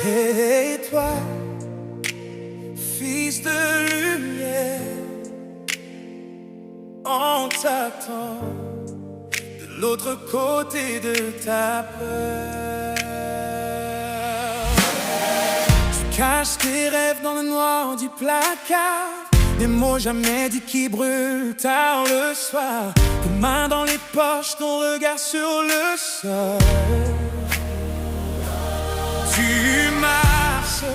Et toi, fils de lumière, on t'attend de l'autre côté de ta peur. Tu caches tes rêves dans le noir du placard, des mots jamais dits qui brûlent tard le soir, tes mains dans les poches, ton regard sur le sol. Tu marches,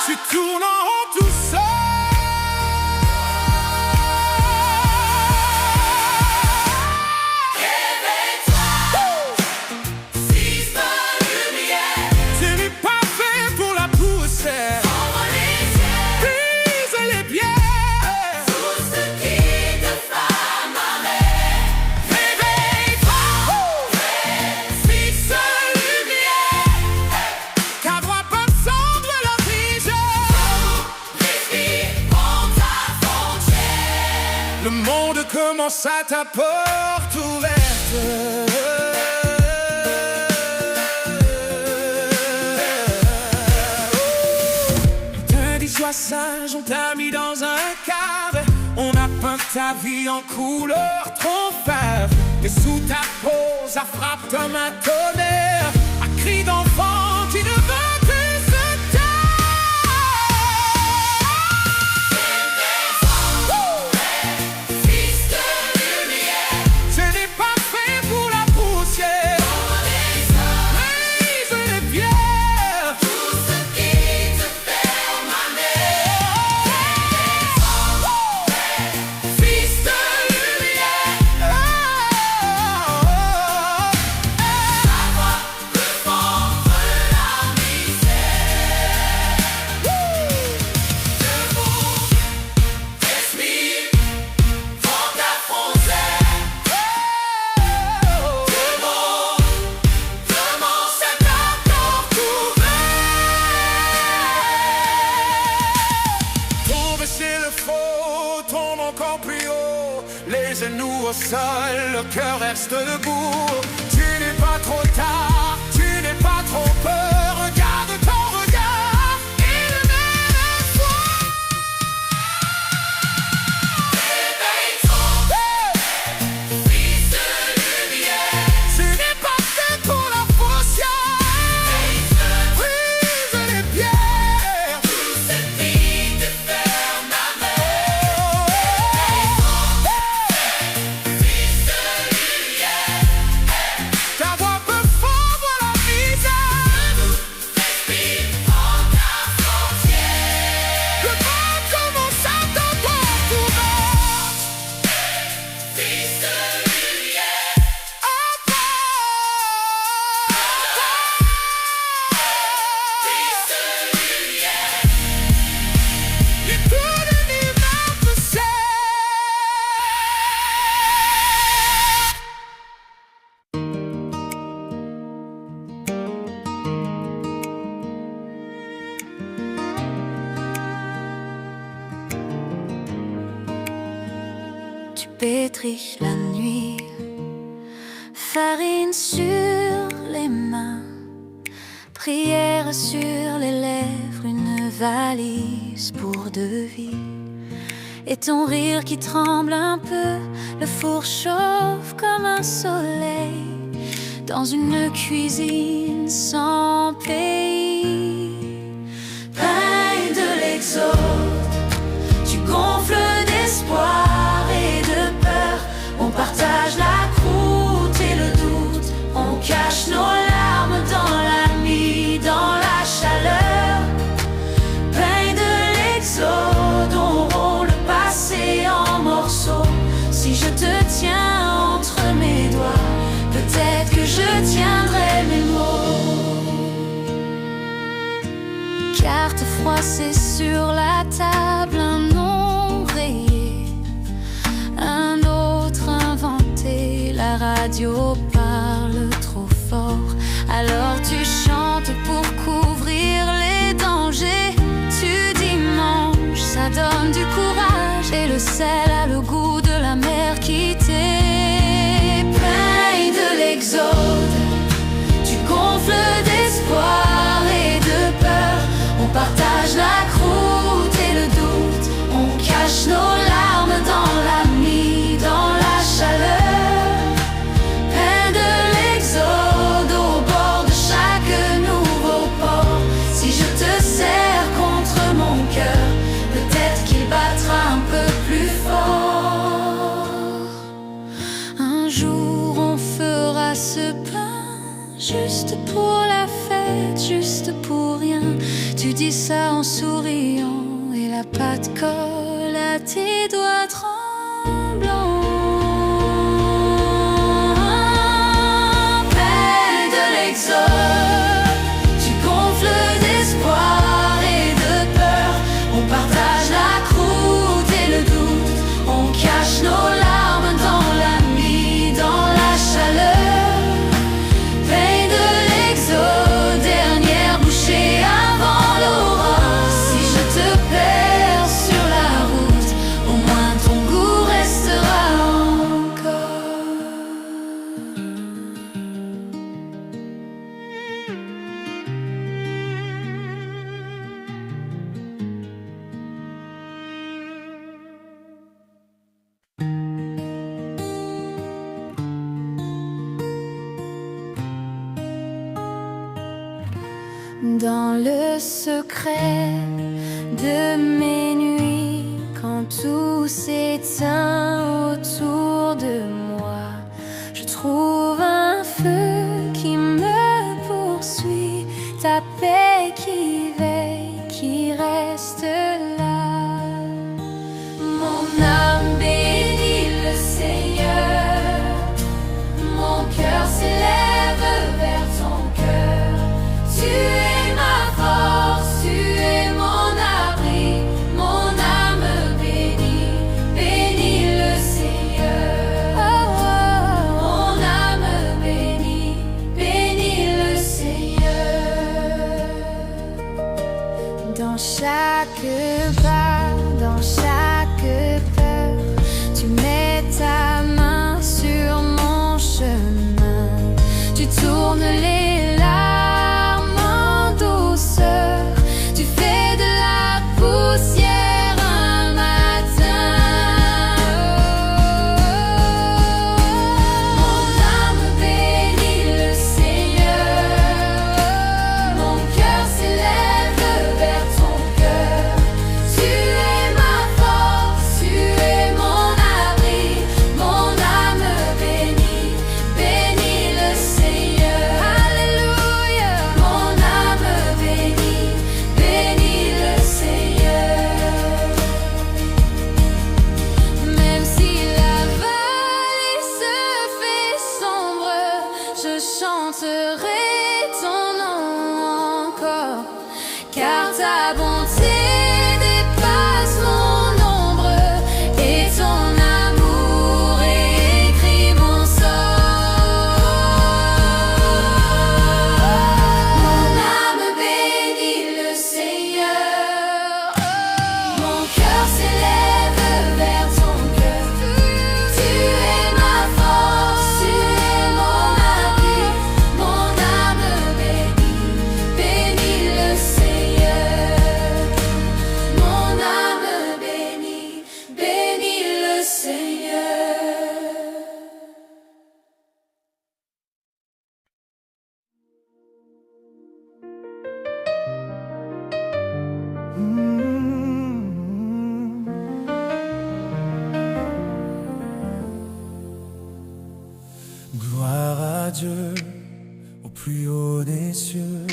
tu tournes en rond tout seul. Réveille-toi, fils de lumière. Tu n'es pas fait pour la poussière. Ouvre les yeux, Brise les pierres. tout ce qui te flammerait. Réveille-toi, fils de lumière. Ta voix peut sombre la vision. Respire, prends ta frontière. Le monde commence à ta porte ouverte. Te dis sois sage, on t'a mis dans un cadre. On a peint ta vie en couleur trop fave. Et sous ta peau, ça frappe comme un tonnerre. Un cri d'enfant qui ne veut plus se Fils de lumière. Ce n'est pas fait pour la poussière. Ouvre les yeux, Brise les pierres. tout ce qui te ferme à Fils de lumière. Ta voix peut fendre la misère. Debout, respire, prends ta frontière. Le monde commence à ta porte ouverte. Tombe chez le faux, tombe encore plus haut. Les genoux au sol, le cœur reste debout. Tu n'es pas trop tard, tu n'es pas trop peur. Regarde ton regard et le mène à toi. Réveille-toi, fils de lumière. Ce n'est pas fait pour la poussière. Brise les pierres. Tout ce qui te ferme à Fils de lumière. Ta voix peut fendre la misère. Respire, prends ta frontière. Le monde commence à ta porte ouverte. Fils de lumière. Fils de lumière. Et tout l'univers te sert. Tu pétris la nuit, farine sur les mains, prière sur les lèvres, une valise pour 2 vies. Et ton rire qui tremble un peu, le four chauffe comme un soleil dans une cuisine sans pays. Pain de l'exode, tu gonfles d'espoir et de peur. On partage la croûte et le doute. On cache nos larmes dans la nuit, dans la chaleur. Pain de l'exode, on rompt le passé en morceaux. Si je te tiens entre mes doigts, peut-être que je tiendrai mes mots. Carte froissée sur la table, un nom rayé, un autre inventé. La radio parle trop fort, alors tu chantes pour couvrir les dangers. Tu dimanches, ça donne du courage, et le sel a le goût de la mer qui t'est. Pain de l'exode, jour on fera ce pain, juste pour la fête, juste pour rien. Tu dis ça en souriant et la pâte colle à tes doigts tremblants. Veille de l'exode, tu gonfles d'espoir et de peur. On partage la croûte et le doute, on cache nos larmes dans la nuit, dans la chaleur. Veille de l'exode, dernière bouchée avant l'aurore. Si je te perds sur la route, au moins ton goût restera encore. Dans le secret de mes nuits, quand tout s'éteint autour de moi, je trouve un feu qui me poursuit, ta paix qui veille, qui reste là. Mon âme bénit le Seigneur, mon cœur s'élève vers ton cœur. Tu es ma force, tu es mon abri, mon âme bénit, bénit le Seigneur. Oh, oh, mon âme bénit, bénit le Seigneur. Dans chaque pas, dans chaque peur, tu mets ta main sur mon chemin. Tu tournes les larmes en douceur. Tu fais de la poussière un matin. Mon âme bénit le Seigneur. Mon cœur s'élève vers ton cœur. Tu es ma force, tu es mon abri, mon âme bénit, bénit le Seigneur. Alléluia. Mon âme bénit, bénit le Seigneur. Même si la vallée se fait sombre, je chanterai ton nom encore, car ta bonté dépasse mon ombre et ton amour écrit mon sort. Mon âme bénit le Seigneur. Mon cœur s'élève vers ton cœur. Tu es ma force, tu es mon abri, mon âme bénit, bénit le Seigneur. Mon âme bénit, bénit le Seigneur. Gloire à Dieu au plus haut des cieux,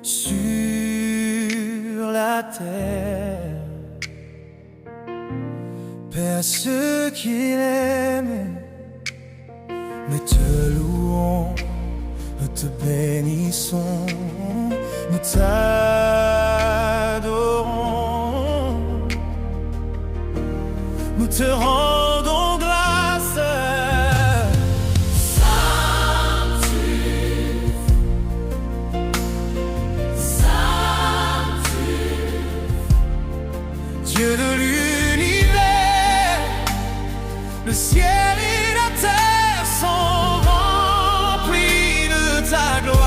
sur la terre, paix à ceux qui l'aiment. Nous te louons, nous te bénissons, nous t'adorons, nous te rendons grâce. Dieu de l'univers, le ciel et la terre sont remplis de ta gloire.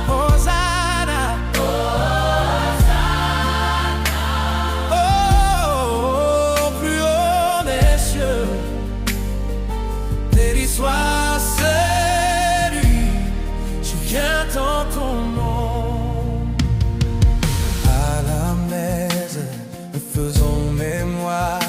Hosanna, Hosanna, oh, au plus haut des cieux, béni soit celui qui vient en ton nom. À la messe, nous faisons mémoire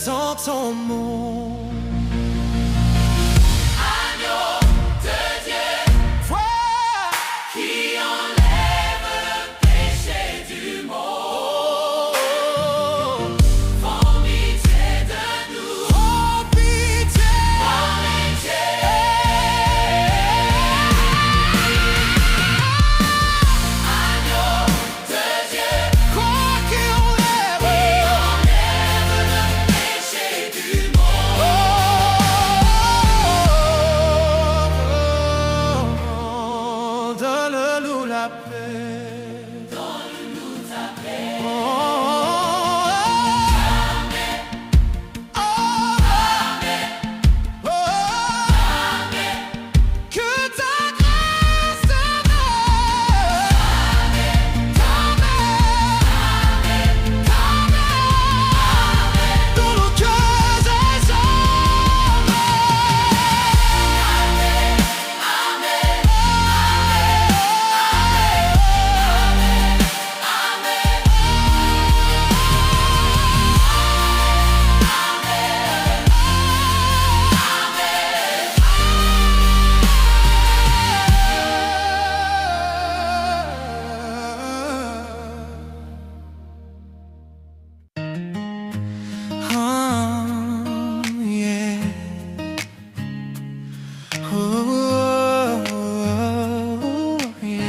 dans ton monde. Agneau de Dieu, Toi qui enlève le péché du monde. Prends pitié de nous, oh pitié. pitié. Agneau de Dieu, Quoi qu'il enlève, enlève le péché du monde. donne-nous la paix. Donne-nous ta paix. Oh, oh, que ta grâce dans nos cœurs oh, yeah. Oh, yeah.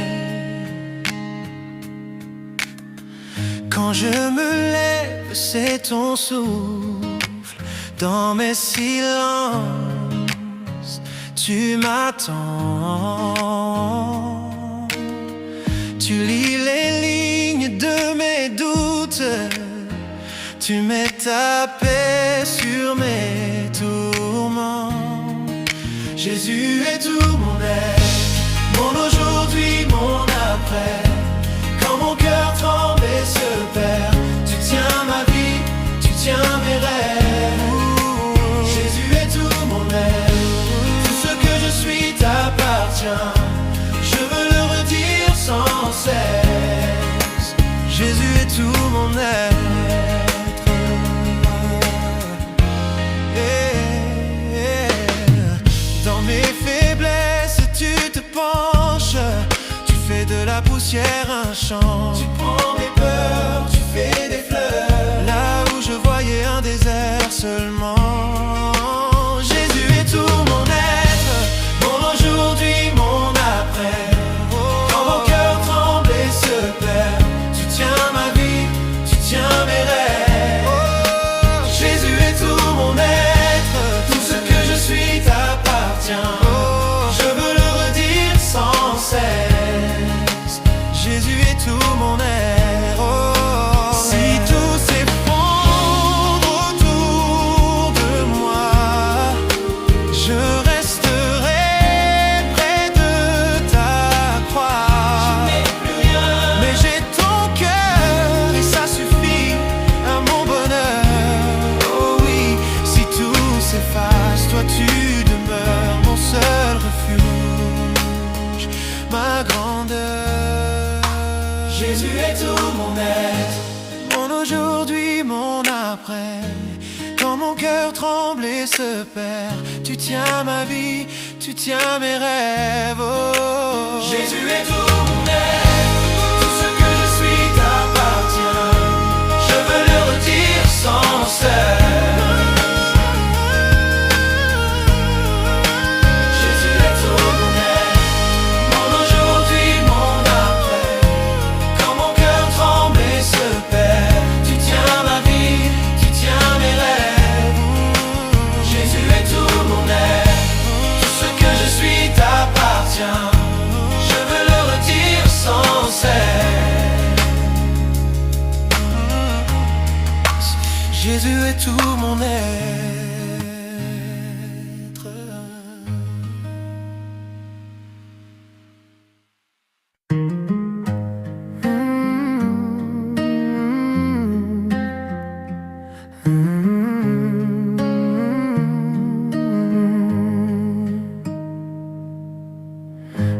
Quand je me lève, c'est ton souffle dans mes silences. Tu m'attends. Tu lis les lignes de mes doutes. Tu mets ta paix sur mes tourments. Jésus est tout mon être, mon aujourd'hui, mon après. Quand mon cœur tremble et se perd, tu tiens ma vie, tu tiens mes rêves. Jésus est tout mon être, tout ce que je suis t'appartient. Je veux le redire sans cesse. Jésus est tout mon être. Dans mes faiblesses, tu te penches. Tu fais de la poussière un champ. Tu prends mes peurs, tu fais des fleurs. Là où je voyais un désert seulement. Jésus est tout mon être, mon aujourd'hui, mon après. Quand mon cœur tremble et se perd, tu tiens ma vie, tu tiens mes rêves. Jésus est tout mon être, tout ce que je suis t'appartient. Je veux le redire sans cesse. Jésus est tout mon être. Si tout s'effondre autour de moi, je resterai près de ta croix. Mais j'ai ton cœur et ça suffit à mon bonheur. Oh oui, si tout s'efface, toi tu demeures mon seul refuge, ma grandeur. Jésus est tout mon être, mon aujourd'hui, mon après. Quand mon cœur tremble et se perd, tu tiens ma vie, tu tiens mes rêves. Oh. Jésus est tout mon être, tout ce que je suis t'appartient. Je veux le redire sans cesse. Jésus est tout mon être, mon aujourd'hui, mon après. Quand mon cœur tremble et se perd, tu tiens ma vie, tu tiens mes rêves. Jésus est tout mon être, tout ce que je suis t'appartient. Je veux le redire sans cesse. Jésus est tout mon être.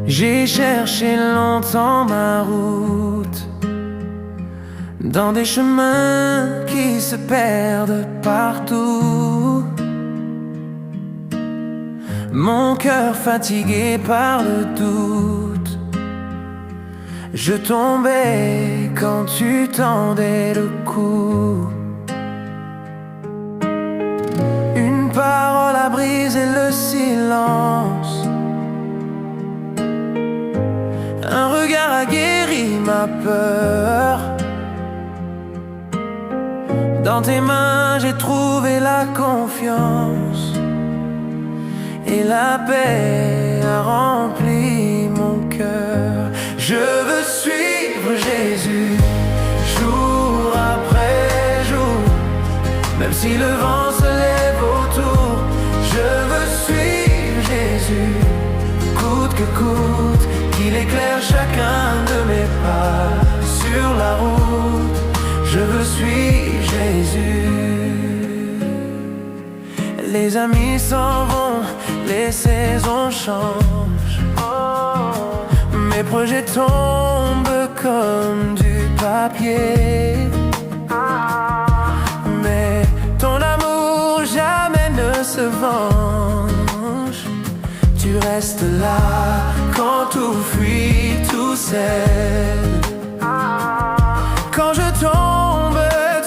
J'ai cherché longtemps ma route, dans des chemins qui se perdent partout. Mon cœur fatigué par le doute, je tombais quand tu tendais le cou. Une parole a brisé le silence, un regard a guéri ma peur. Dans tes mains j'ai trouvé la confiance, et la paix a rempli mon cœur. Je veux suivre Jésus, jour après jour, même si le vent se lève autour. Je veux suivre Jésus, coûte que coûte, qu'il éclaire chacun de mes pas sur la route. Je veux suivre Jésus. Les amis s'en vont, les saisons changent, mes projets tombent comme du papier. Mais ton amour jamais ne se venge, tu restes là quand tout fuit tout seul. Quand je tombe,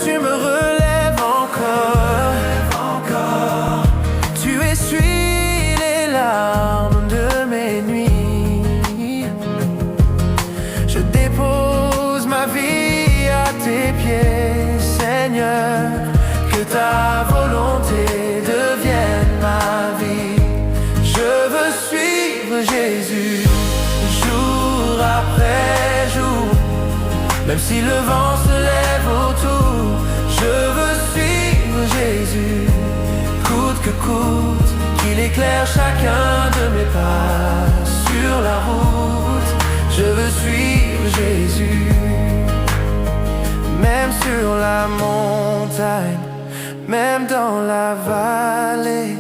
tu me relèves encore. Tu essuies les larmes de mes nuits. Je dépose ma vie à tes pieds, Seigneur. Que ta volonté devienne ma vie. Je veux suivre Jésus, jour après jour, même si le vent se lève autour. Je veux suivre Jésus, coûte que coûte, qu'il éclaire chacun de mes pas sur la route. Je veux suivre Jésus, même sur la montagne, même dans la vallée.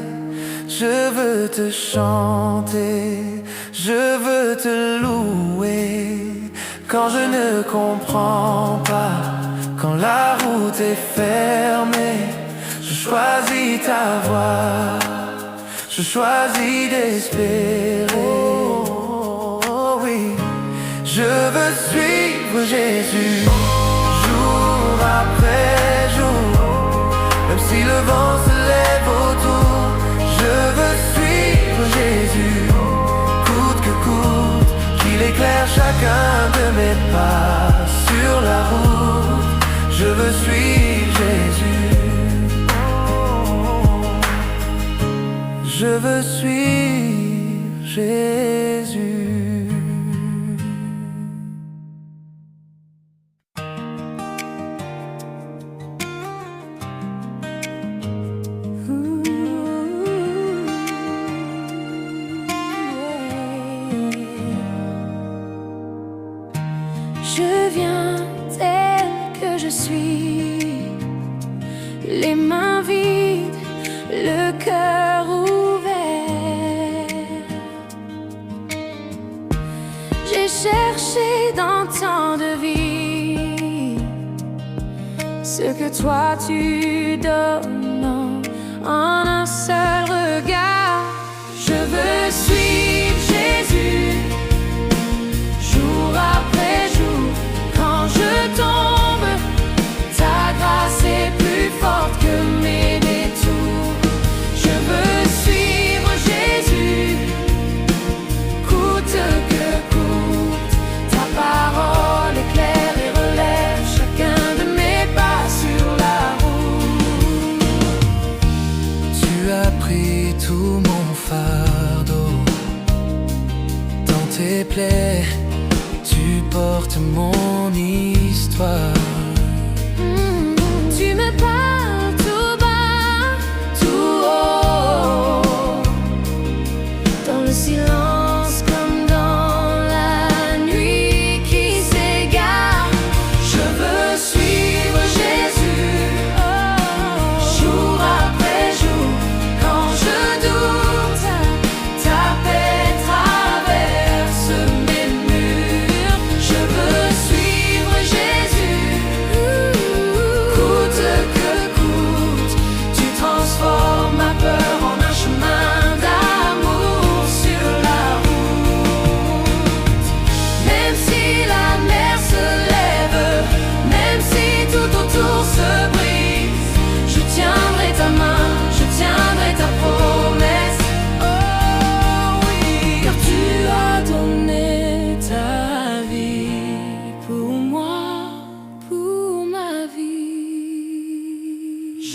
Je veux te chanter, je veux te louer. Quand je ne comprends pas, quand la route est fermée, je choisis ta voie, je choisis d'espérer. Oh, oui, je veux suivre Jésus, jour après jour, même si le vent se lève autour. Je veux suivre Jésus, coûte que coûte, qu'il éclaire chacun de mes pas sur la route. Je veux suivre Jésus, je veux suivre Jésus. Je viens tel que je suis, les mains vides, le cœur ouvert. J'ai cherché dans tant de vie ce que toi tu donnes en un seul regard. Je veux suivre Jésus, jour après jour. Quand je tombe, ta grâce est plus forte que mes détours. Je veux suivre Jésus, coûte que coûte. Ta parole éclaire et relève chacun de mes pas sur la route. Tu as pris tout mon fardeau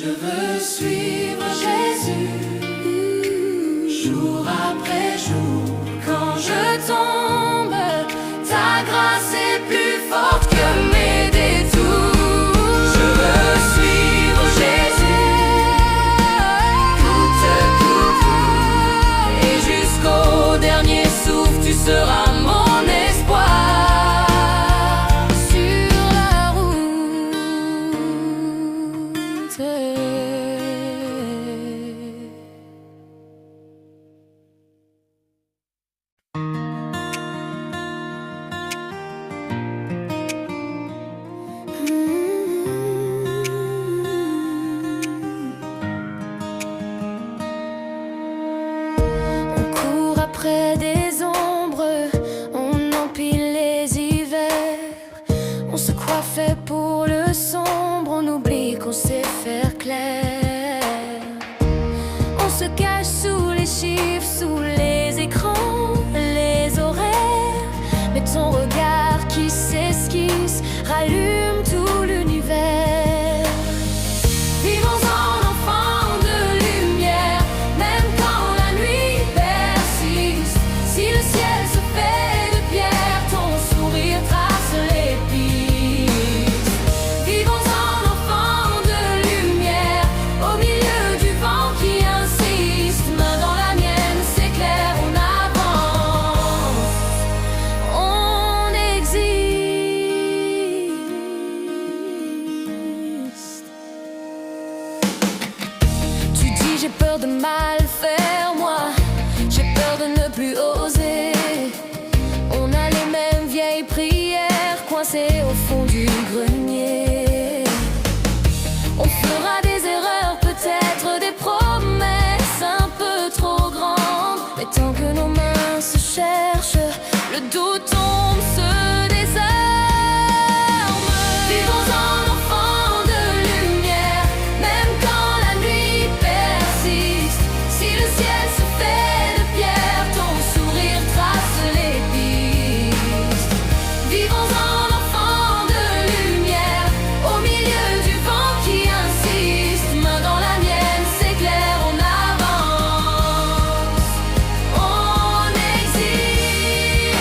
Je veux suivre Jésus, jour après jour. Quand je tombe, ta grâce est plus forte que mes détours. Je veux suivre Jésus, coûte que coûte, et jusqu'au dernier souffle, tu seras mon espoir sur la route. On court après des ombres, on empile les hivers. On se croit fait pour le sombre, on oublie qu'on sait faire clair. On se cache sous les chiffres, sous les écrans, les horaires. Mais ton regard qui s'esquisse rallume tout l'univers. Vivons en enfants de lumière, même quand la nuit persiste. Si le ciel se fait de pierre, ton sourire trace les pistes. Vivons en enfants de lumière, au milieu du vent qui insiste. Main dans la mienne, c'est clair, on avance, on existe. Tu dis j'ai peur de mal faire, moi j'ai peur de ne plus oser. On a les mêmes vieilles prières coincées au fond du grenier. On fera des erreurs, peut-être des promesses un peu trop grandes. Mais tant que nos mains se cherchent, le doute tombe, se désarme. Vivons en enfants de lumière, même quand la nuit persiste. Si le ciel se fait de pierre, ton sourire trace les pistes. Vivons en enfants de lumière, au milieu du vent qui insiste. Main dans la mienne, c'est clair, on avance, on existe.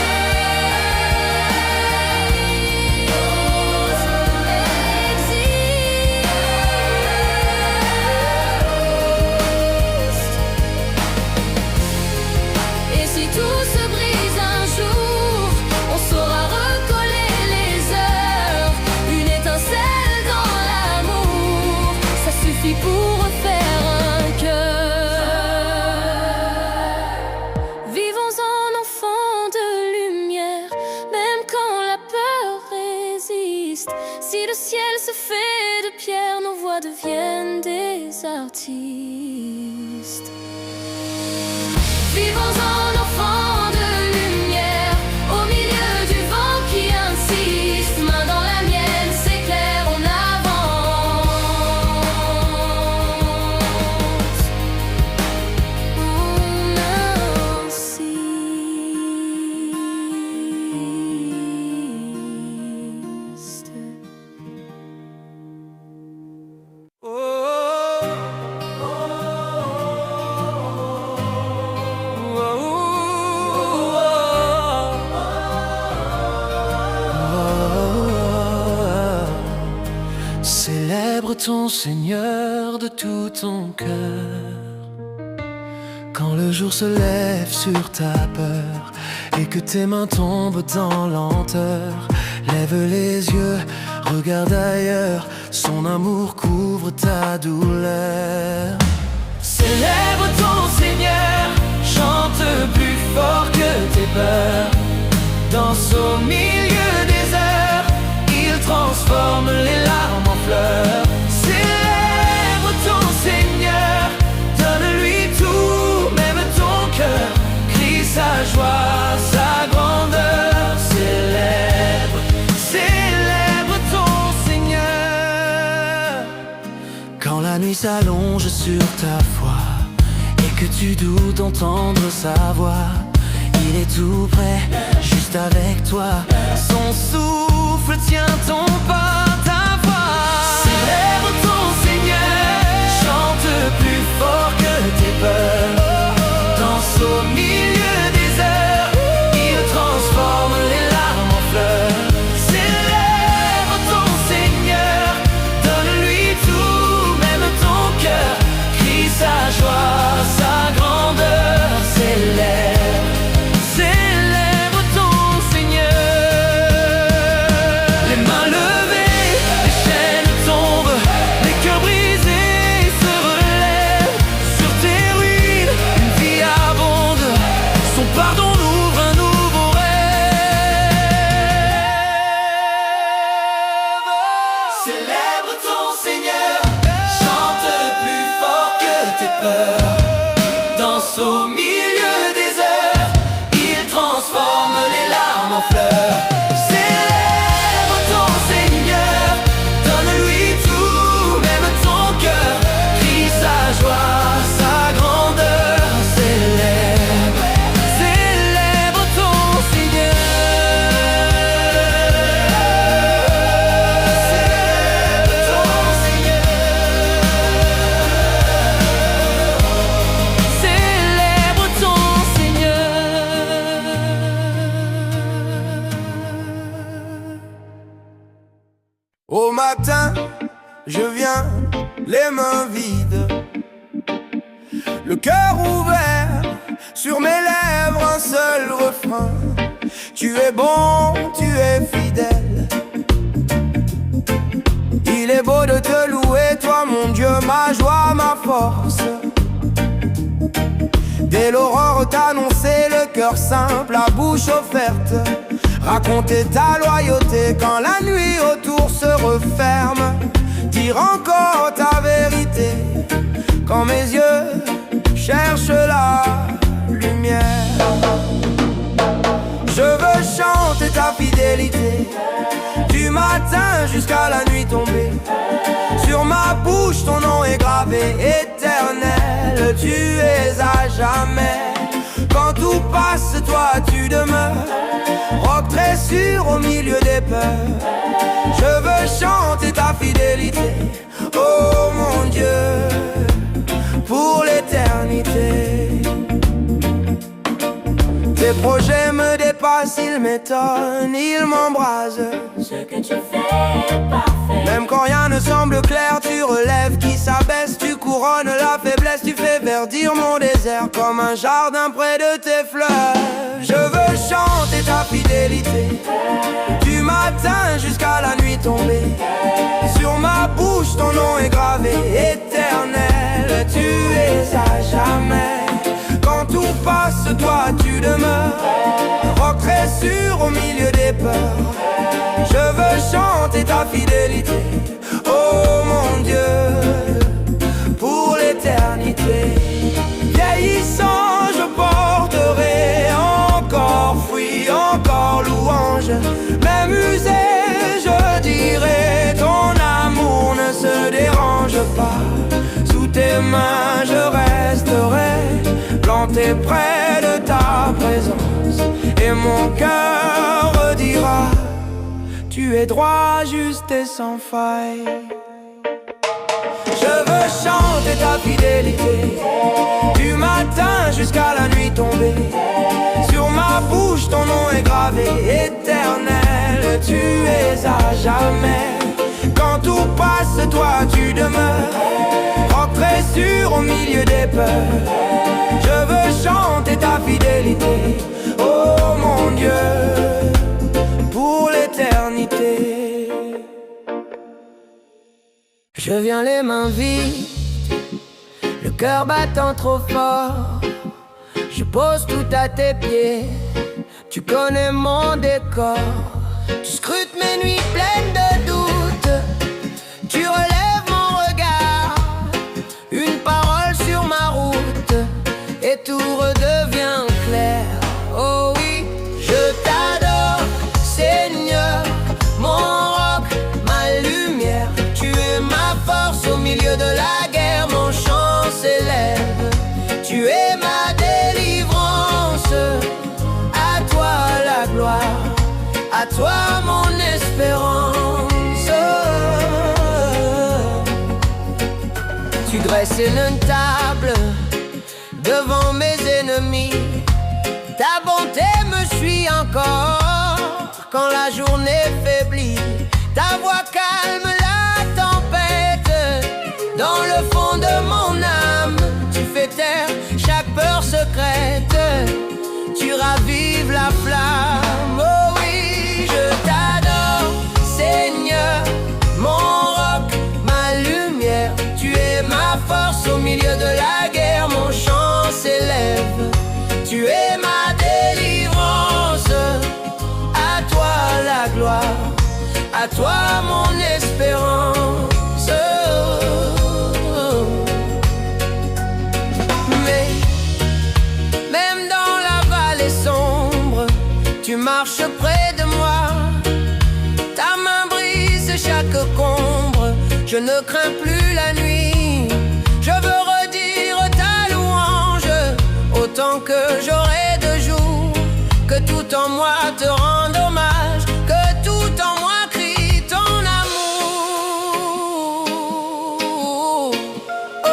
Et si tout se brise un jour, on saura recoller les heures. Une étincelle dans l'amour, ça suffit pour refaire un cœur. Vivons en enfants de lumière, même quand la peur résiste. Si le ciel se fait de pierre, nos voix deviennent des artistes. Vivons en enfants de lumière, au milieu du vent qui insiste. Main dans la mienne, c'est clair, on avance, on insiste. Célèbre ton Seigneur de tout ton cœur. Quand le jour se lève sur ta peur et que tes mains tombent dans lenteur, lève les yeux, regarde ailleurs, son amour couvre ta douleur. Célèbre ton Seigneur, chante plus fort que tes peurs. Danse au milieu des heures, il transforme les larmes en fleurs. Célèbre ton Seigneur, donne-lui tout, même ton cœur. Crie sa joie, sa grandeur. Célèbre, célèbre ton Seigneur. Quand la nuit s'allonge sur ta foi et que tu doutes d'entendre sa voix, il est tout près, juste avec toi. Son souffle tient ton pas, ta voix. Célèbre ton Seigneur, matin, je viens les mains vides, le cœur ouvert, sur mes lèvres un seul refrain. Tu es bon, tu es fidèle. Il est beau de te louer, toi mon Dieu, ma joie, ma force. Dès l'aurore t'annoncer le cœur simple, la bouche offerte. Raconter ta loyauté quand la nuit autour se referme. Dire encore ta vérité quand mes yeux cherchent la lumière. Je veux chanter ta fidélité du matin jusqu'à la nuit tombée. Sur ma bouche ton nom est gravé, éternel, tu es à jamais. Quand tout passe, toi tu demeures, roc très sûr au milieu des peurs. Je veux chanter ta fidélité, oh mon Dieu, pour l'éternité. Tes projets me dépassent, ils m'étonnent, ils m'embrasent. Ce que tu fais est parfait. Même quand rien ne semble clair, tu relèves qui s'abaisse. Tu couronnes la faiblesse, tu fais verdir mon désert comme un jardin près de tes fleurs. Je veux chanter ta fidélité du matin jusqu'à la nuit tombée. Sur ma bouche ton nom est gravé, éternel, tu es à jamais. Quand tout passe, toi tu demeures, roc très sûr au milieu des peurs. Je veux chanter ta fidélité, oh mon Dieu, pour l'éternité. Vieillissant, je porterai encore fruit, encore louange. Même usé, je dirai, ton amour ne se dérange pas. Sous tes mains, je resterai planté près de ta présence. Et mon cœur redira, tu es droit, juste et sans faille. Je veux chanter ta fidélité du matin jusqu'à la nuit tombée. Sur ma bouche ton nom est gravé, éternel, tu es à jamais. Quand tout passe, toi tu demeures, roc très sûr au milieu des peurs. Je veux chanter ta fidélité, oh mon Dieu, pour l'éternité. Je viens les mains vides, le cœur battant trop fort. Je pose tout à tes pieds, tu connais mon décor. Tu scrutes mes nuits pleines de doutes, tu relèves mon regard. Une parole sur ma route et tout redevient clair. Oh oui, je t'adore, Seigneur, mon roc, ma lumière. Tu es ma force au milieu de la guerre, mon chant s'élève. Tu es ma délivrance, à toi la gloire, à toi mon espérance. Tu dresses une table devant mes ennemis. Ta bonté me suit encore quand la journée faiblit. Ta voix calme la tempête dans le fond de mon âme. Tu fais taire chaque peur secrète, tu ravives la flamme. Oh oui, je t'adore, Seigneur, mon roc, ma lumière. Tu es ma force au milieu de la guerre, mon chant s'élève. Tu es ma délivrance, à toi la gloire, à toi mon espérance. Mais même dans la vallée sombre, tu marches près de moi. Ta main brise chaque combre, je ne crains plus la nuit. Je veux redire ta louange autant que j'aurai de jours. Que tout en moi te rende hommage, que tout en moi crie ton amour. Oh,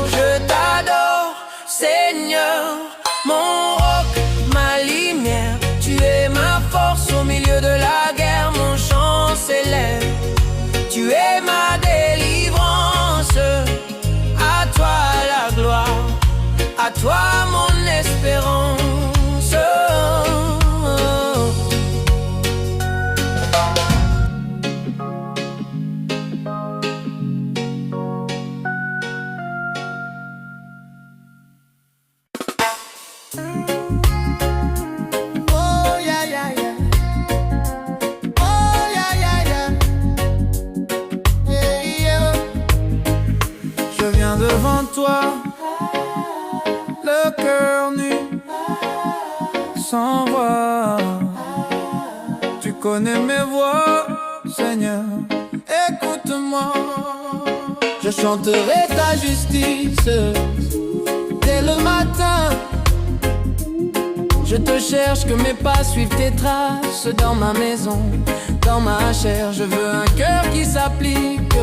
je t'adore, Seigneur, mon roc, ma lumière. toi mon espérance. Devant toi, le cœur nu, sans voix. Tu connais mes voix, Seigneur, écoute-moi. Je chanterai ta justice dès le matin. Je te cherche, que mes pas suivent tes traces. Dans ma maison, dans ma chair, je veux un cœur qui s'applique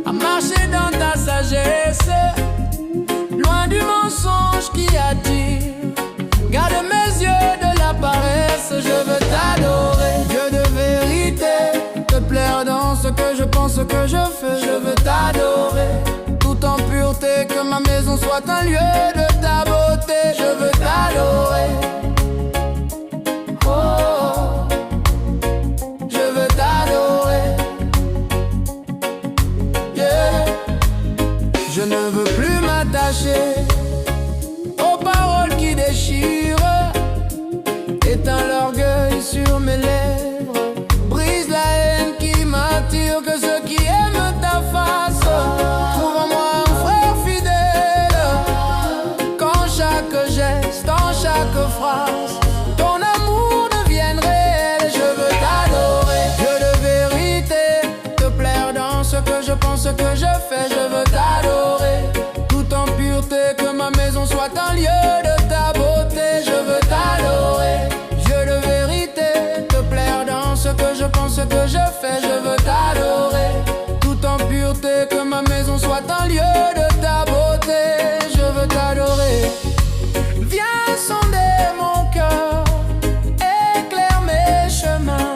à marcher dans ta sagesse, loin du mensonge qui attire. Garde mes yeux de la paresse, je veux t'adorer. Dieu de vérité, te plaire dans ce que je pense, ce que je fais. Je veux t'adorer, tout en pureté, que ma maison soit un lieu de ta beauté. Je veux t'adorer. Oh, je veux t'adorer. Je ne veux plus m'attacher aux paroles qui déchirent. Éteins l'orgueil sur mes lèvres, brise la haine qui m'attire. Que ceux qui aiment ta face trouvent en moi un frère fidèle. Qu'en chaque geste, en chaque phrase, ton amour devienne réel. Je veux t'adorer, Dieu de vérité, te plaire dans ce que je pense, ce que je fais. Je veux t'adorer, tout en pureté, que ma maison soit un lieu de ta beauté. Je veux t'adorer, Dieu de vérité, te plaire dans ce que je pense, ce que je fais. Je veux t'adorer, tout en pureté, que ma maison soit un lieu de ta beauté. Je veux t'adorer. Viens sonder mon cœur, éclaire mes chemins.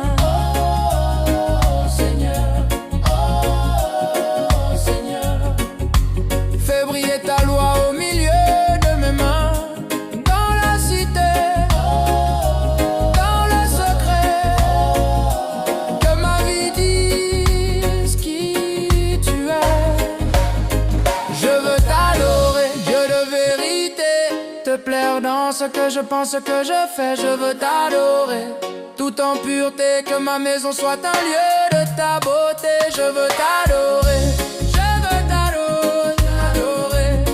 Dans ce que je pense, ce que je fais, je veux t'adorer, tout en pureté, que ma maison soit un lieu de ta beauté. Je veux t'adorer, je veux t'adorer, adorer,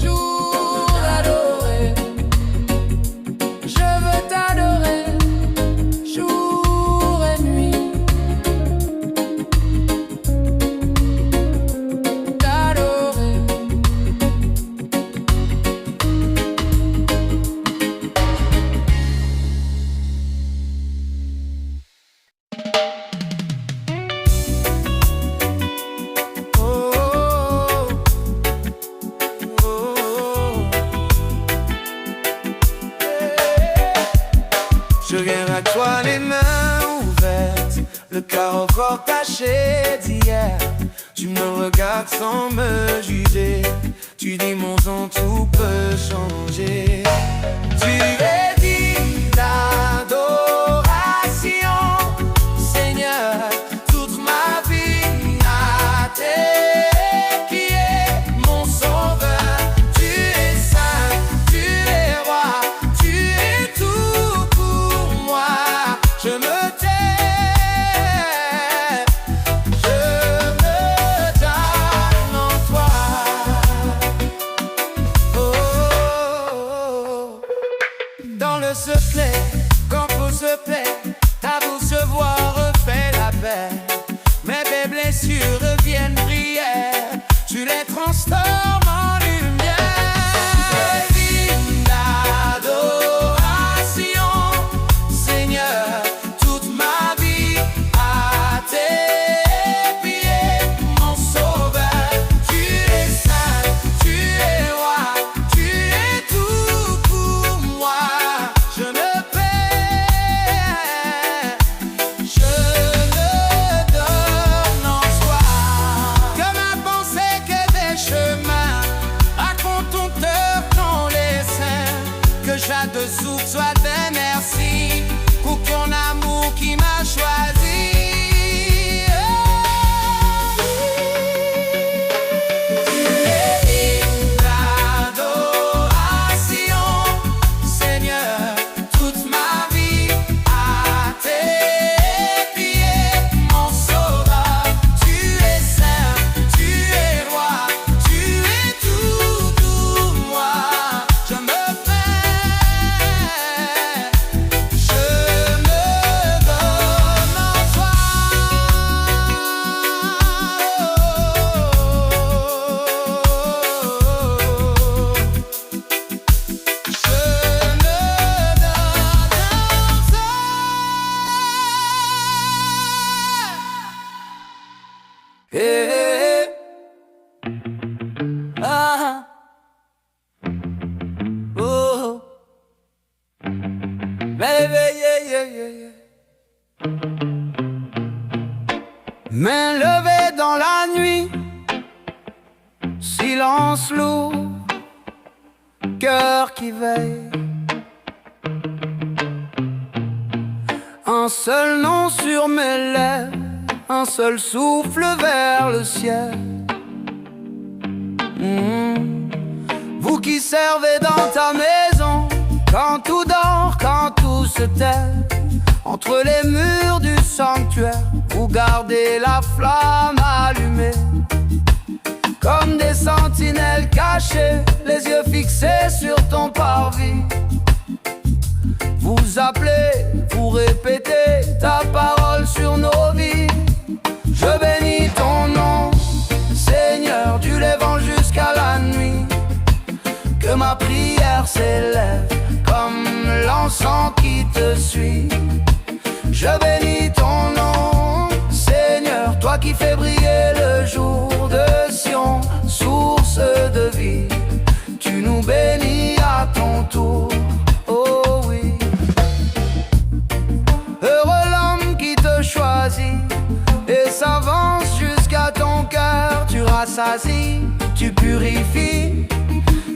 jour d'adorer. Je veux t'adorer, jour et nuit. T'adorer. Je viens à toi les mains ouvertes, le cœur encore taché d'hier. Tu me regardes sans me juger, tu dis mon sang, tout peut changer. Tu es digne d'adoration, Seigneur, toute ma vie à t'aimer, qui est mon sauveur. Tu es saint, tu es roi, tu es tout pour moi. Je me tais, je me donne en toi. Oh, dans le secret réveillé. Main levée dans la nuit, silence lourd, cœur qui veille. Un seul nom sur mes lèvres, un seul souffle vers le ciel. Vous qui servez dans ta maison, quand tout dort, quand tout se tait, entre les murs du sanctuaire, vous gardez la flamme allumée. Comme des sentinelles cachées, les yeux fixés sur ton parvis. Vous appelez, vous répétez ta parole sur nos vies. Je bénis ton nom, Seigneur, du levant jusqu'à la nuit. Que ma prière s'élève comme l'encens qui te suit. Je bénis ton nom, Seigneur, toi qui fais briller le jour de Sion, source de vie. Tu nous bénis à ton tour, oh oui. Heureux l'homme qui te choisit et s'avance jusqu'à ton cœur. Tu rassasies, tu purifies,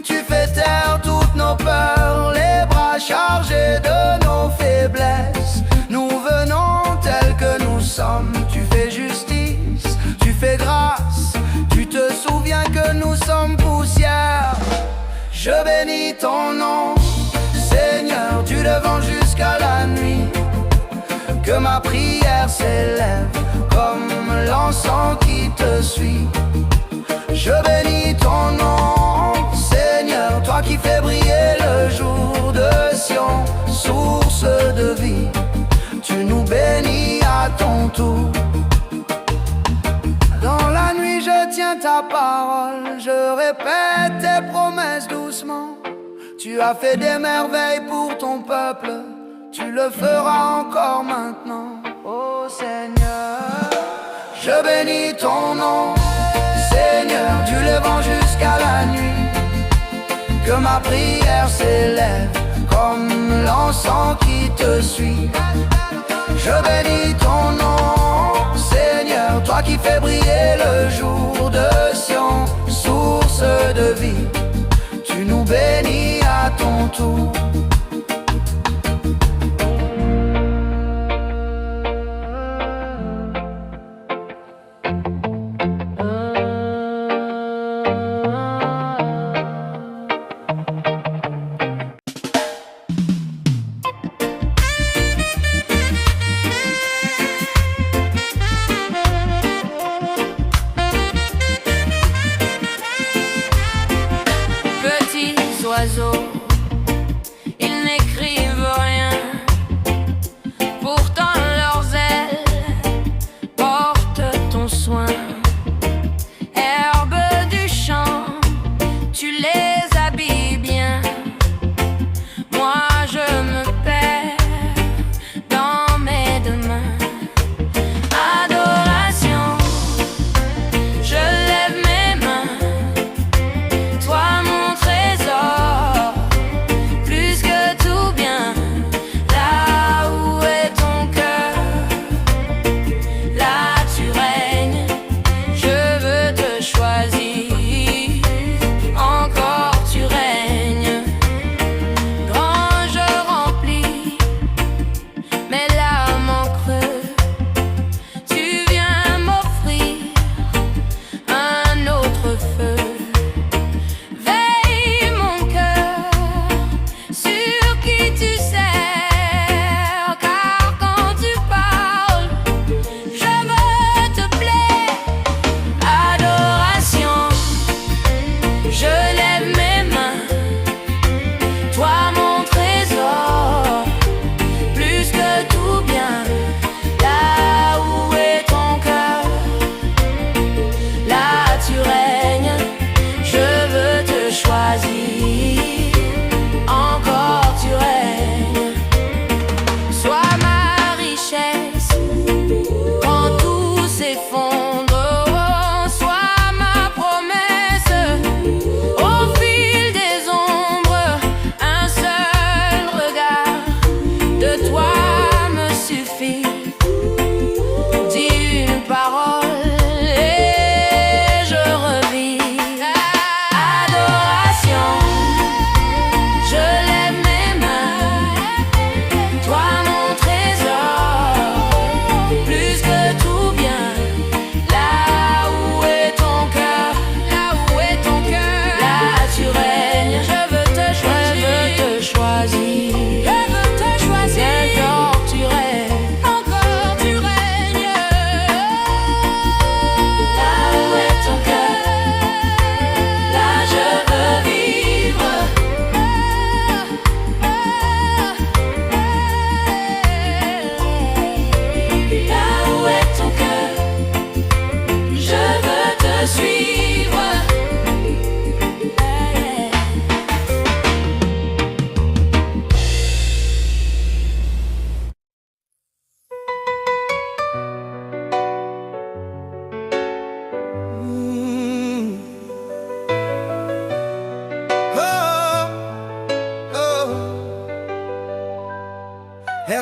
tu fais taire toutes nos peurs, les bras chargés de nos faiblesses. Nous venons tels que nous sommes, tu fais justice, tu fais grâce, tu te souviens que nous sommes poussière. Je bénis ton nom, Seigneur, du levant jusqu'à la nuit. Que ma prière s'élève comme l'encens qui te suit. Je bénis ton nom, Seigneur, toi qui fais briller le jour de Sion, source de vie. Tu nous bénis à ton tour. Dans la nuit je tiens ta parole, je répète tes promesses doucement. Tu as fait des merveilles pour ton peuple, tu le feras encore maintenant, oh Seigneur. Je bénis ton nom, Seigneur, du levant jusqu'à la nuit. Que ma prière s'élève comme l'encens qui te suit. Je bénis ton nom, Seigneur, toi qui fais briller le jour de Sion, source de vie. Tu nous bénis à ton tour. Petits oiseaux, ils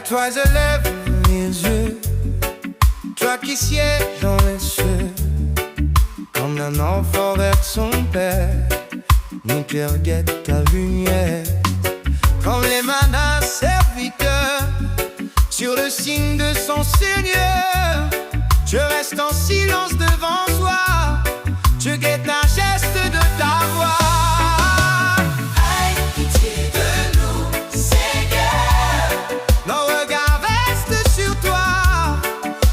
Vers toi je lève mes yeux, toi qui sièges dans les cieux. Comme un enfant vers son père, mon cœur guette ta lumière. Comme les manas serviteurs sur le signe de son Seigneur, je reste en silence devant toi, je guette un geste de ta voix. Aie pitié de nous, Seigneur. Nos regards restent sur toi,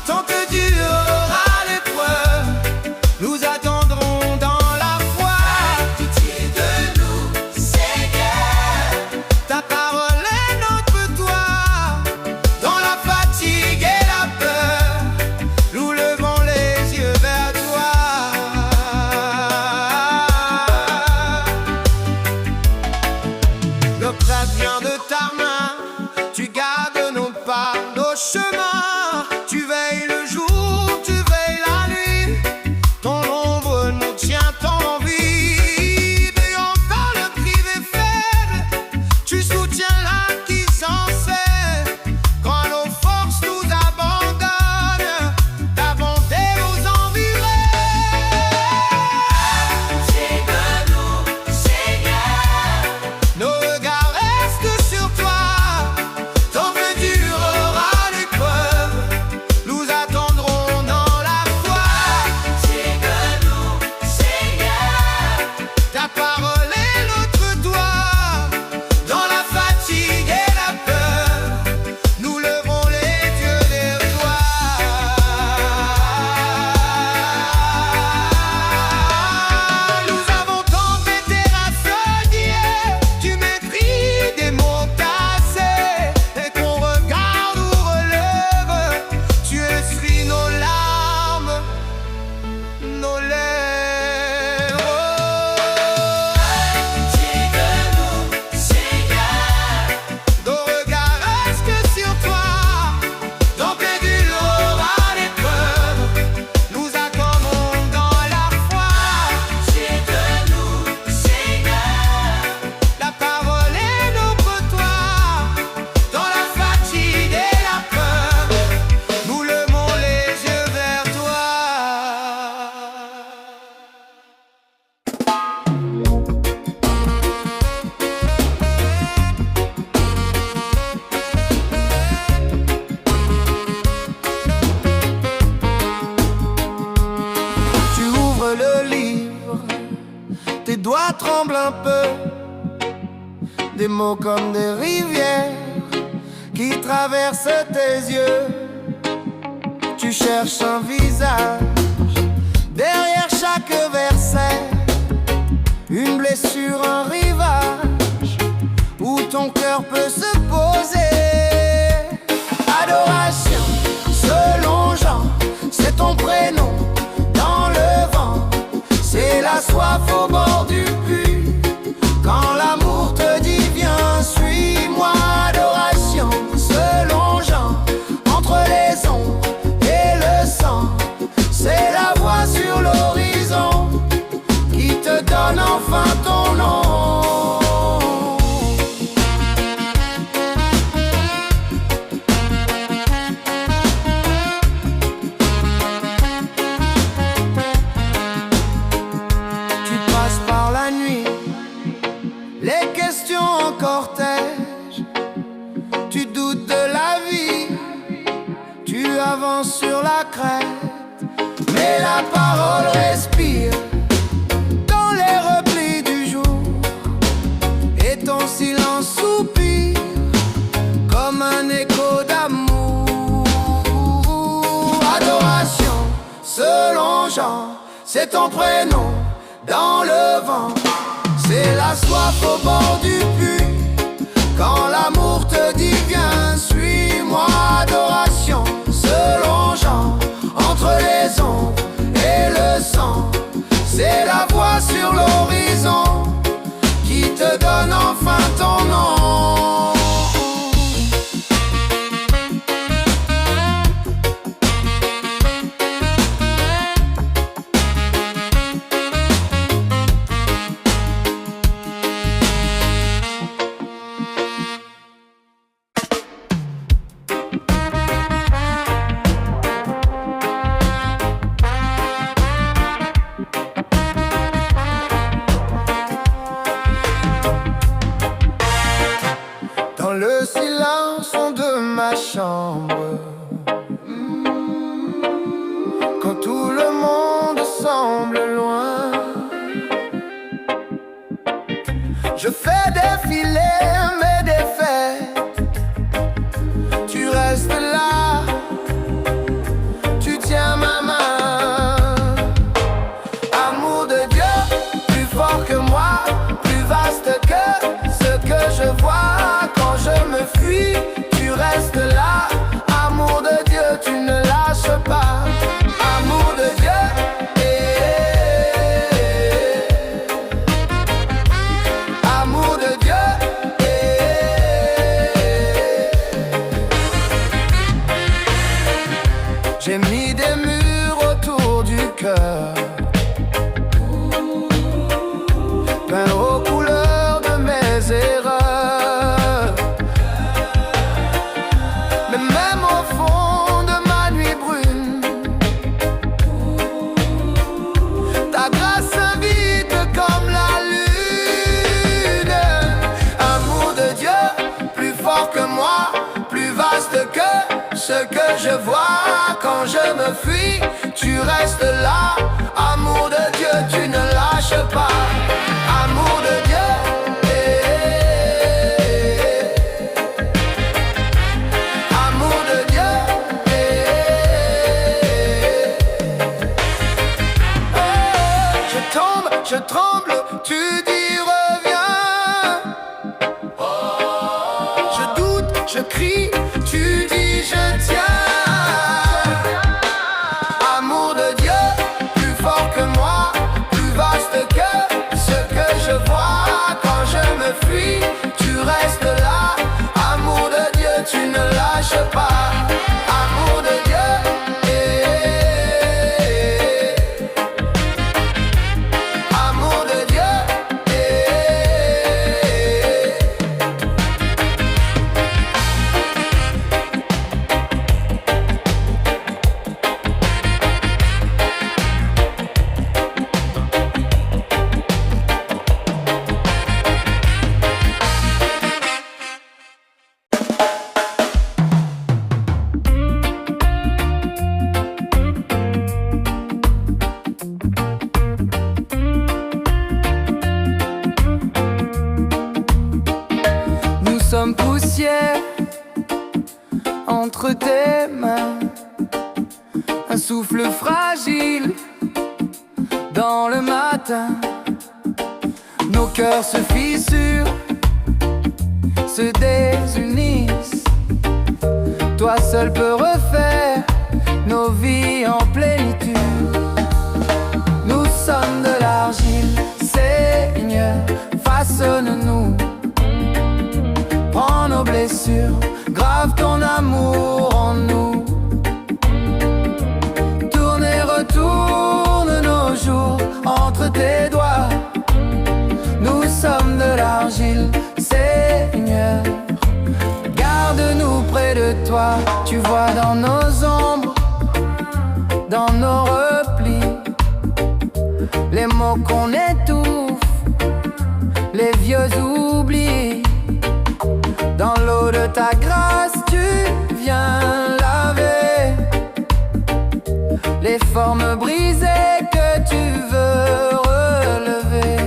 tant que durera l'épreuve, nous attendrons dans la foi. Aie pitié de nous, Seigneur. Ta parole est notre toit, dans la fatigue et la peur, nous levons les yeux vers toi. Notre trace vient de ta main, tu gardes nos pas, nos chemins. Tu veilles le jour, tu veilles la nuit, ton ombre nous tient en vie. Dehors par le privé faible, tu soutiens l'âme qui s'en sert. Quand nos forces nous abandonnent, ta bonté nous environne. Pitié de nous, Seigneur. Nos regards restent sur toi, tant que durera l'épreuve, nous attendrons dans la foi. Pitié de nous, Seigneur. Ta parole est notre doigt, dans la fatigue et la peur, nous levons les yeux vers toi. Nous avons tant été rassasiés du mépris des mots cassés, et ton regard nous relève, tu essuies nos larmes, nos lèvres. Pitié de nous, Seigneur. Nos regards restent sur toi, tant que durera l'épreuve, nous attendons dans la foi. Pitié de nous, Seigneur. La parole est notre toit, dans la fatigue et la peur, nous levons les yeux vers toi. Tu ouvres le livre, tes doigts tremblent un peu, des mots comme des rivières qui traversent tes yeux. Tu cherches un visage derrière chaque verset, une blessure, un rivage où ton cœur peut se poser. Adoration, selon Jean, c'est ton prénom dans le vent. C'est la soif au bord du puits, quand l'amour te dit viens, suis-moi. Adoration, selon Jean, entre les ombres et le sang, c'est la voix sur l'horizon qui te donne enfin ton nom. Tu passes par la nuit, les questions en cortège, tu doutes de la vie, tu avances sur la crête, mais la parole respire dans les replis du jour, et ton silence soupire comme un écho d'amour. Adoration, selon Jean, c'est ton prénom dans le vent. C'est la soif au bord du puits, quand l'amour te dit viens, suis-moi. Adoration, selon Jean, entre les ombres et le sang, c'est la voix sur l'horizon qui te donne enfin ton nom. ma chambre. Quand tout le monde semble loin, je fais défiler mes défaites. Tu restes là, tu tiens ma main. Amour de Dieu, plus fort que moi, plus vaste que ce que je vois quand je me fuis. Tu restes là, amour de Dieu, tu ne lâches pas. Amour de Dieu, amour de Dieu, j'ai mis des murs autour du cœur, peint aux couleurs de mes erreurs. Mais même au fond de ma nuit brune, ta grâce invite comme la lune. Amour de Dieu, plus fort que moi, plus vaste que ce que je vois quand je me fuis. Tu restes là, amour de Dieu, tu ne lâches pas. Amour de Dieu, amour de Dieu, je tremble, tu dis reviens. Je doute, je crie, tu dis je tiens. Amour de Dieu, plus fort que moi, plus vaste que ce que je vois quand je me fuis. Tu restes là, amour de Dieu, tu ne lâches pas. Amour de Dieu, amour de Dieu, nous sommes poussière entre tes mains, un souffle fragile dans le matin. Nos cœurs se fissurent, se désunissent. Toi seul peux refaire nos vies en plénitude. Nous sommes de l'argile, Seigneur, façonne-nous. Prends nos blessures, grave ton amour en nous. Tourne et retourne nos jours entre tes doigts. Nous sommes de l'argile, Seigneur, garde-nous près de toi. Tu vois dans nos ombres, dans nos replis, les mots qu'on étouffe, les vieux oublis. Dans l'eau de ta grâce, tu viens laver les formes brisées que tu veux relever.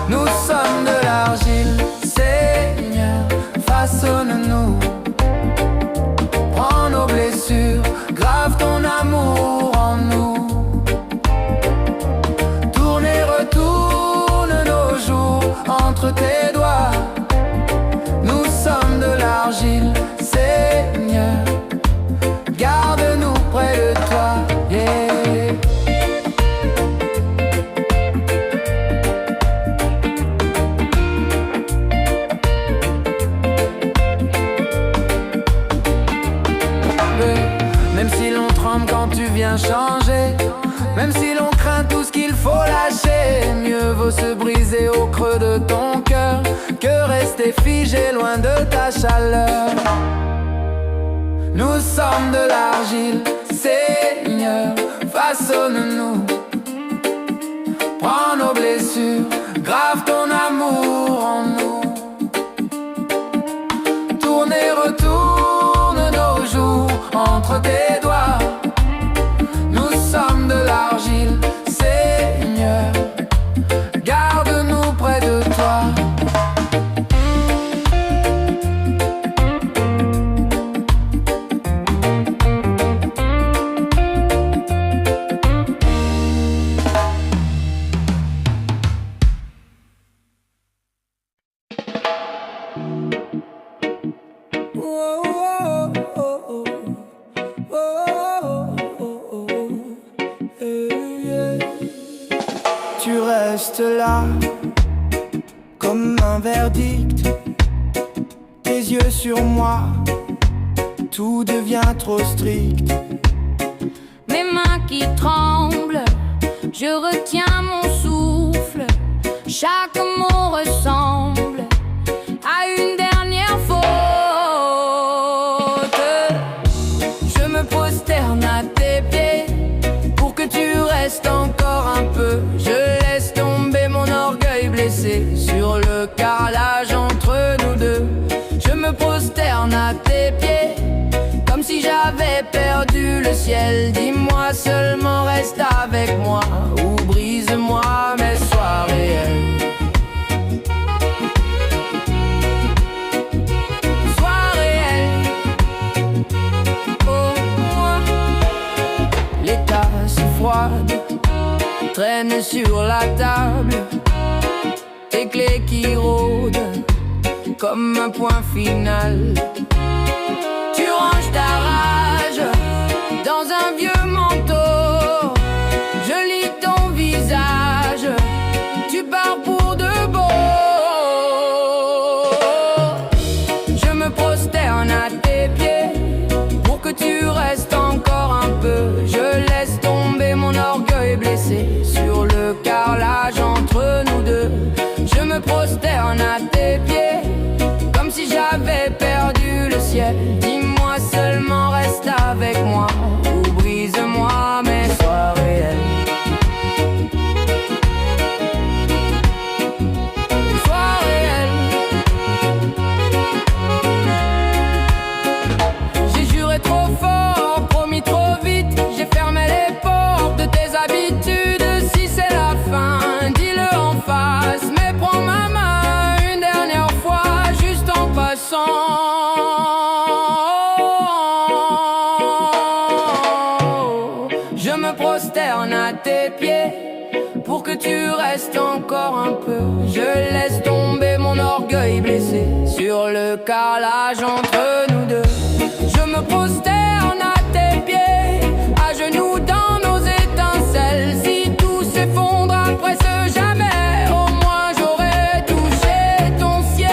Nous sommes de l'argile, Seigneur, façonne-nous. Prends nos blessures, grave ton amour en nous. Tourne et retourne nos jours entre tes doigts. Nous sommes de l'argile, Seigneur, garde-nous près de toi, yeah. Même si l'on tremble quand tu viens changer, même si l'on craint tout ce qu'il faut lâcher, mieux vaut se briser au creux de ton cœur que rester figé loin de ta chaleur. Nous sommes de l'argile, Seigneur, façonne-nous. Prends nos blessures, grave ton amour en nous. Tourne et retourne restes là, comme un verdict. Tes yeux sur moi, tout devient trop strict. Mes mains qui tremblent, je retiens mon souffle. Chaque mot ressemble à une dernière faute. Je me prosterne à tes pieds pour que tu restes encore un peu. Je laisse tomber mon orgueil blessé sur le carrelage entre nous deux. Je me prosterne à tes pieds comme si j'avais perdu le ciel. Dis-moi seulement, reste avec moi ou brise-moi, mais sois réel. Sois réel. Oh, moi. Les tasses froides traînent sur la table, tes clés qui rôdent comme un point final. Tu ranges ta rage dans un vieux manteau. Je lis ton visage, tu pars pour de beau. Je me prosterne à tes pieds pour que tu restes encore un peu. Je laisse tomber mon orgueil blessé sur le carrelage entre nous deux. Je me prosterne à tes pieds comme si j'avais perdu le ciel. Dis-moi seulement, reste avec moi ou brise-moi, mais sois réel. Sois réel. J'ai juré trop fort, promis trop vite. J'ai fermé les portes de tes habitudes. Si c'est la fin, dis-le en face, mais prends ma main une dernière fois, juste en passant. Je me prosterne à tes pieds pour que tu restes encore un peu. Je laisse tomber mon orgueil blessé sur le carrelage entre nous deux. Je me prosterne à tes pieds, à genoux dans nos étincelles. Si tout s'effondre après ce jamais, au moins j'aurais touché ton ciel.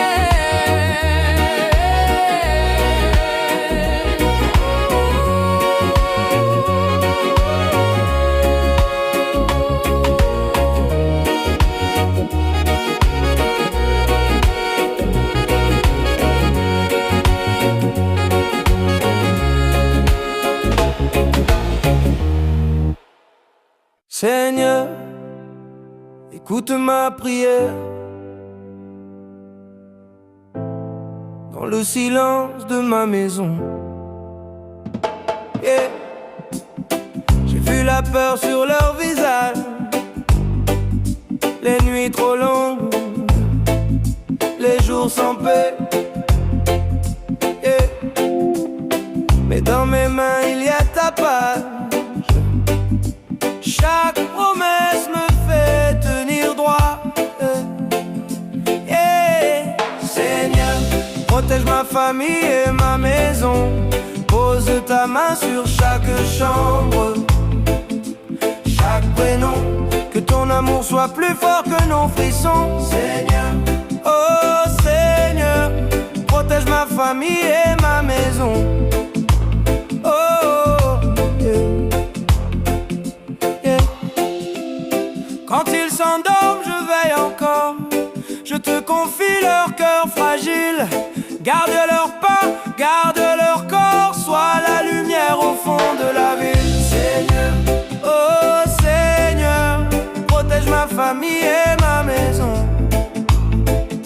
Seigneur, écoute ma prière. Dans le silence de ma maison, yeah. J'ai vu la peur sur leur visage, les nuits trop longues, les jours sans paix, yeah. Mais dans mes mains il y a ta page. Chaque promesse me fait tenir droit, yeah. Seigneur, protège ma famille et ma maison. Pose ta main sur chaque chambre, chaque prénom. Que ton amour soit plus fort que nos frissons, Seigneur. Oh Seigneur, protège ma famille et ma maison. Oh, yeah. Quand ils s'endorment, je veille encore. Je te confie leur cœur fragile. Garde leur pas, garde leur corps. Sois la lumière au fond de la ville, Seigneur. Oh Seigneur, protège ma famille et ma maison.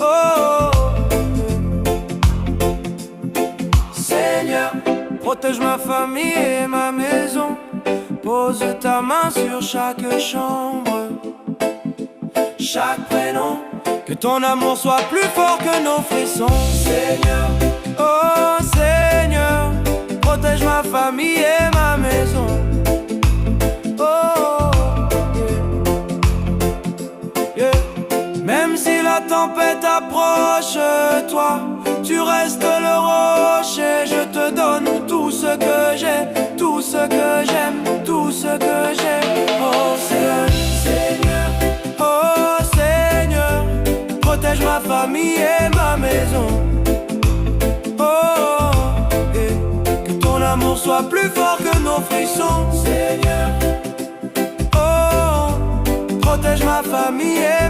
Oh Seigneur, protège ma famille et ma maison. Pose ta main sur chaque chambre, chaque prénom. Que ton amour soit plus fort que nos frissons, Seigneur. Oh Seigneur, protège ma famille et ma maison. Oh, yeah. Yeah. Même si la tempête approche, toi, tu restes le rocher. Je te donne tout ce que j'ai, tout ce que j'aime, tout ce que j'ai. Oh Seigneur, oh protège ma famille et ma maison. Oh, que ton amour soit plus fort que nos frissons, Seigneur. Oh, protège ma famille et